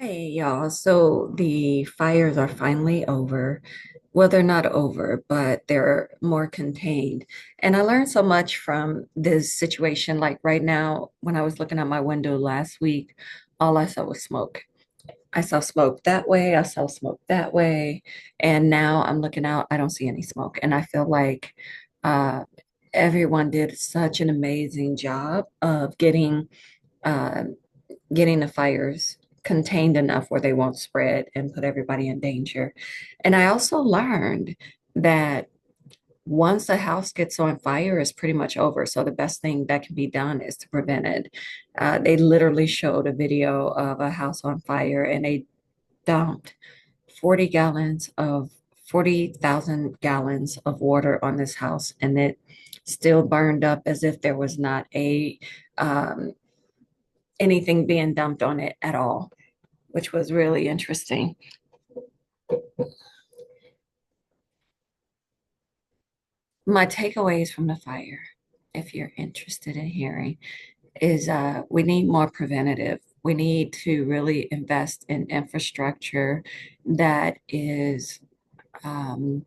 Hey y'all, so the fires are finally over. Well, they're not over, but they're more contained. And I learned so much from this situation. Like right now, when I was looking out my window last week, all I saw was smoke. I saw smoke that way, I saw smoke that way, and now I'm looking out, I don't see any smoke. And I feel like uh, everyone did such an amazing job of uh, getting the fires contained enough where they won't spread and put everybody in danger. And I also learned that once a house gets on fire, it's pretty much over. So the best thing that can be done is to prevent it. They literally showed a video of a house on fire and they dumped 40 gallons of 40,000 gallons of water on this house, and it still burned up as if there was not a um, anything being dumped on it at all, which was really interesting. My takeaways from the fire, if you're interested in hearing, is we need more preventative. We need to really invest in infrastructure that is um,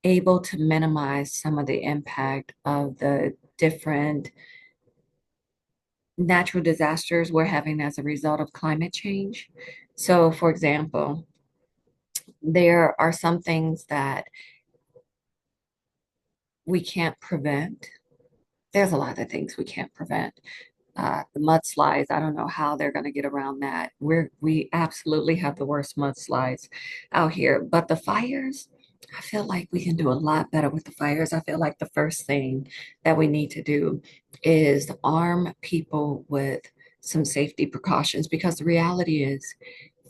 able to minimize some of the impact of the different natural disasters we're having as a result of climate change. So, for example, there are some things that we can't prevent. There's a lot of things we can't prevent. The mudslides, I don't know how they're going to get around that. We absolutely have the worst mudslides out here. But the fires, I feel like we can do a lot better with the fires. I feel like the first thing that we need to do is to arm people with some safety precautions because the reality is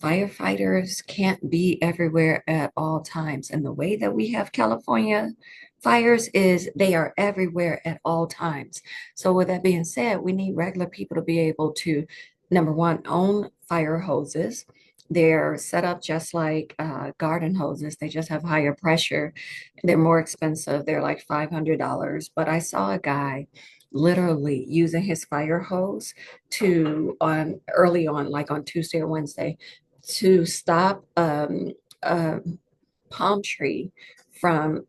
firefighters can't be everywhere at all times. And the way that we have California fires is they are everywhere at all times. So with that being said, we need regular people to be able to, number one, own fire hoses. They're set up just like garden hoses. They just have higher pressure. They're more expensive. They're like $500. But I saw a guy literally using his fire hose to on early on, like on Tuesday or Wednesday, to stop a palm tree from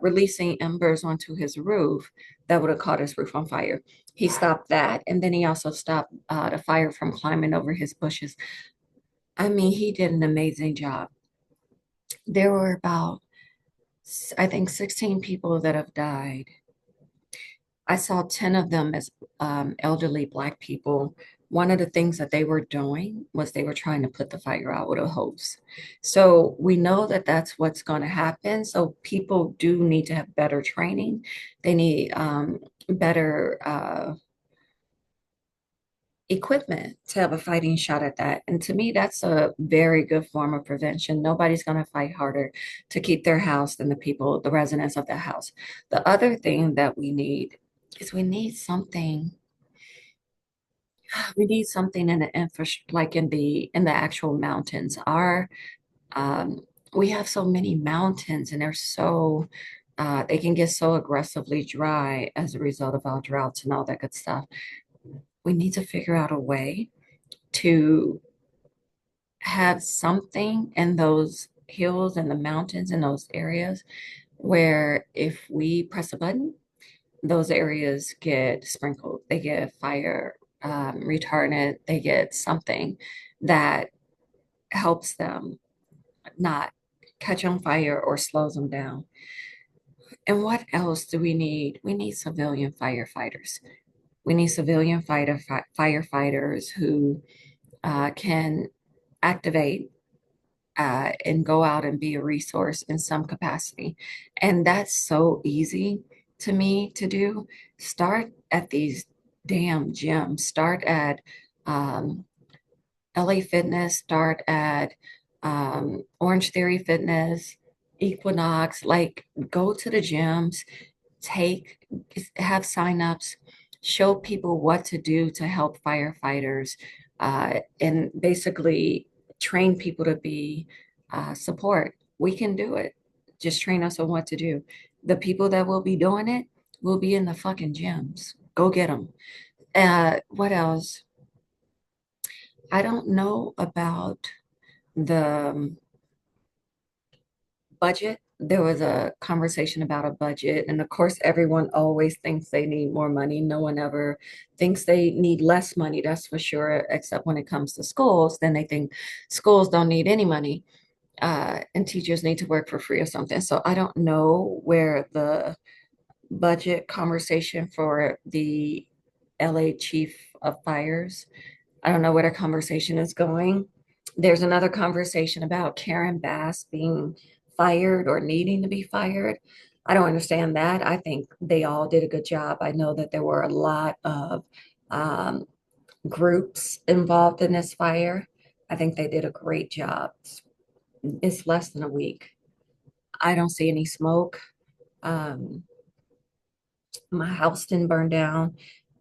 releasing embers onto his roof that would have caught his roof on fire. He stopped that, and then he also stopped the fire from climbing over his bushes. I mean, he did an amazing job. There were about, I think, 16 people that have died. I saw 10 of them as elderly Black people. One of the things that they were doing was they were trying to put the fire out with a hose. So we know that that's what's going to happen. So people do need to have better training. They need better equipment to have a fighting shot at that. And to me, that's a very good form of prevention. Nobody's going to fight harder to keep their house than the people, the residents of the house. The other thing that we need is we need something in the infrastructure, like in the actual mountains. Our we have so many mountains, and they're so they can get so aggressively dry as a result of our droughts and all that good stuff. We need to figure out a way to have something in those hills and the mountains in those areas where if we press a button, those areas get sprinkled. They get fire retardant. They get something that helps them not catch on fire or slows them down. And what else do we need? We need civilian firefighters. We need civilian firefighters who can activate and go out and be a resource in some capacity. And that's so easy to me to do. Start at these damn gyms. Start at um, LA Fitness, start at Orange Theory Fitness, Equinox. Like, go to the gyms, take, have signups, show people what to do to help firefighters, and basically train people to be support. We can do it. Just train us on what to do. The people that will be doing it will be in the fucking gyms. Go get them. What else? I don't know about the budget. There was a conversation about a budget, and of course, everyone always thinks they need more money. No one ever thinks they need less money, that's for sure, except when it comes to schools. Then they think schools don't need any money, and teachers need to work for free or something. So I don't know where the budget conversation for the LA chief of fires, I don't know where the conversation is going. There's another conversation about Karen Bass being fired or needing to be fired. I don't understand that. I think they all did a good job. I know that there were a lot of um, groups involved in this fire. I think they did a great job. It's less than a week. I don't see any smoke. Um, my house didn't burn down.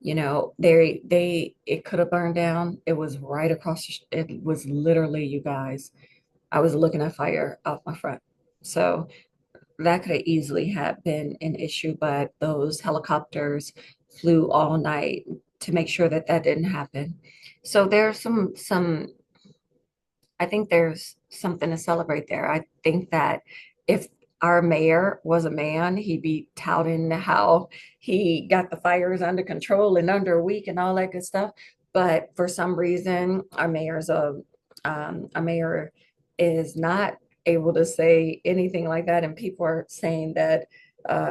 It could have burned down. It was right across. It was literally, you guys. I was looking at fire out my front. So that could have easily have been an issue, but those helicopters flew all night to make sure that that didn't happen. So there's I think there's something to celebrate there. I think that if our mayor was a man, he'd be touting how he got the fires under control in under a week and all that good stuff. But for some reason, our mayor is not able to say anything like that, and people are saying that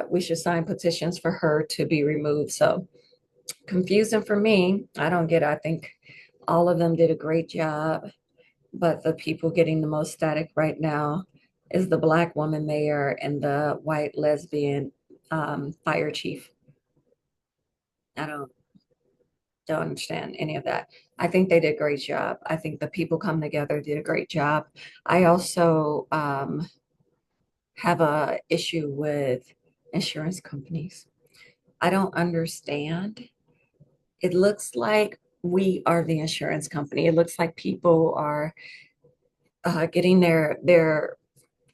we should sign petitions for her to be removed. So confusing for me. I don't get it. I think all of them did a great job, but the people getting the most static right now is the black woman mayor and the white lesbian fire chief. I don't understand any of that. I think they did a great job. I think the people come together did a great job. I also have a issue with insurance companies. I don't understand. It looks like we are the insurance company. It looks like people are getting their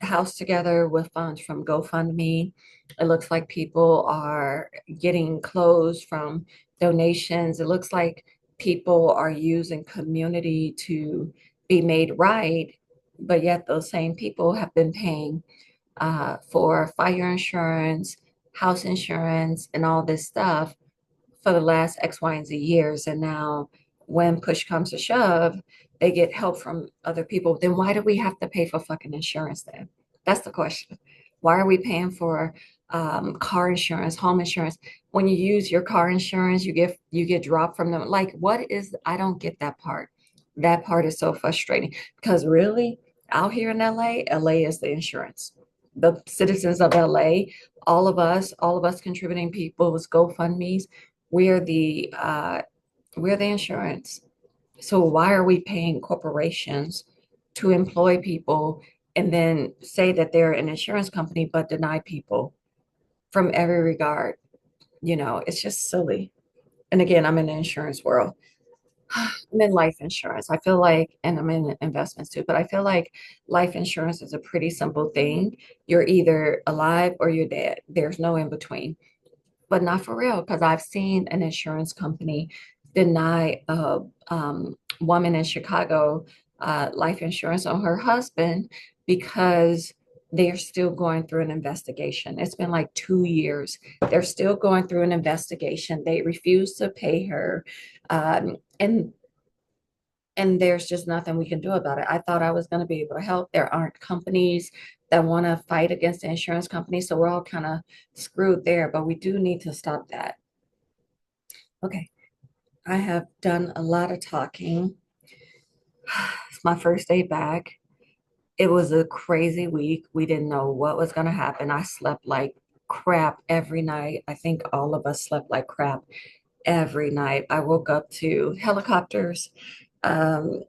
house together with funds from GoFundMe. It looks like people are getting clothes from donations. It looks like people are using community to be made right, but yet those same people have been paying for fire insurance, house insurance, and all this stuff for the last X, Y, and Z years. And now, when push comes to shove, they get help from other people. Then why do we have to pay for fucking insurance then? That's the question. Why are we paying for car insurance, home insurance? When you use your car insurance, you get dropped from them. Like, what is? I don't get that part. That part is so frustrating because really, out here in LA, LA is the insurance. The citizens of LA, all of us contributing people's GoFundMe's, we're we're the insurance. So why are we paying corporations to employ people and then say that they're an insurance company but deny people from every regard? It's just silly. And again, I'm in the insurance world. I'm in life insurance. I feel like, and I'm in investments too, but I feel like life insurance is a pretty simple thing. You're either alive or you're dead. There's no in between, but not for real, because I've seen an insurance company deny a woman in Chicago life insurance on her husband because they're still going through an investigation. It's been like 2 years. They're still going through an investigation. They refuse to pay her. And there's just nothing we can do about it. I thought I was going to be able to help. There aren't companies that want to fight against the insurance companies, so we're all kind of screwed there, but we do need to stop that. Okay, I have done a lot of talking. It's my first day back. It was a crazy week. We didn't know what was going to happen. I slept like crap every night. I think all of us slept like crap every night. I woke up to helicopters. Um,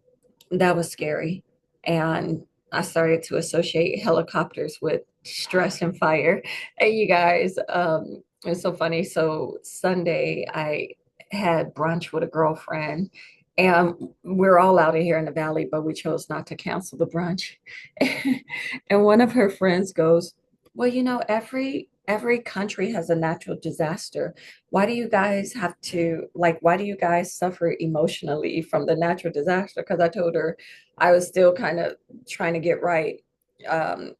that was scary. And I started to associate helicopters with stress and fire. And you guys, it's so funny. So Sunday, I had brunch with a girlfriend, and we're all out of here in the valley, but we chose not to cancel the brunch. And one of her friends goes, well, every every country has a natural disaster. Why do you guys have to, like, why do you guys suffer emotionally from the natural disaster? Because I told her I was still kind of trying to get right. Um,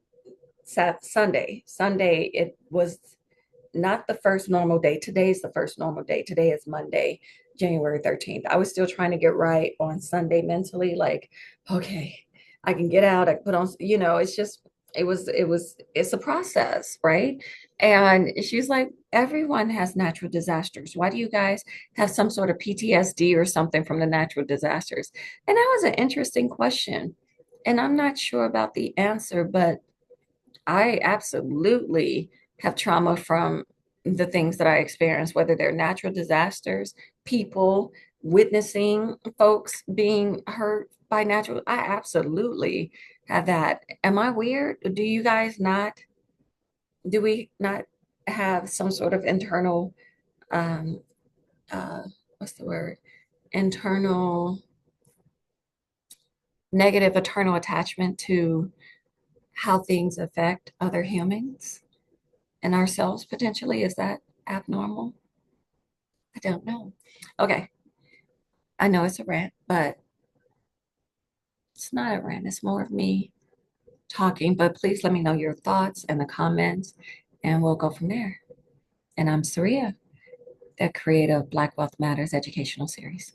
Sunday, it was not the first normal day. Today's the first normal day. Today is Monday, January 13th. I was still trying to get right on Sunday mentally, like, okay, I can get out, I can put on, it's just, it's a process, right? And she's like, everyone has natural disasters. Why do you guys have some sort of PTSD or something from the natural disasters? And that was an interesting question. And I'm not sure about the answer, but I absolutely have trauma from the things that I experience, whether they're natural disasters, people, witnessing folks being hurt by natural. I absolutely have that. Am I weird? Do you guys not, do we not have some sort of internal, um, uh, what's the word? Internal negative eternal attachment to how things affect other humans and ourselves potentially? Is that abnormal? I don't know. Okay, I know it's a rant, but it's not a rant. It's more of me talking. But please let me know your thoughts in the comments, and we'll go from there. And I'm Saria, the creator of Black Wealth Matters educational series.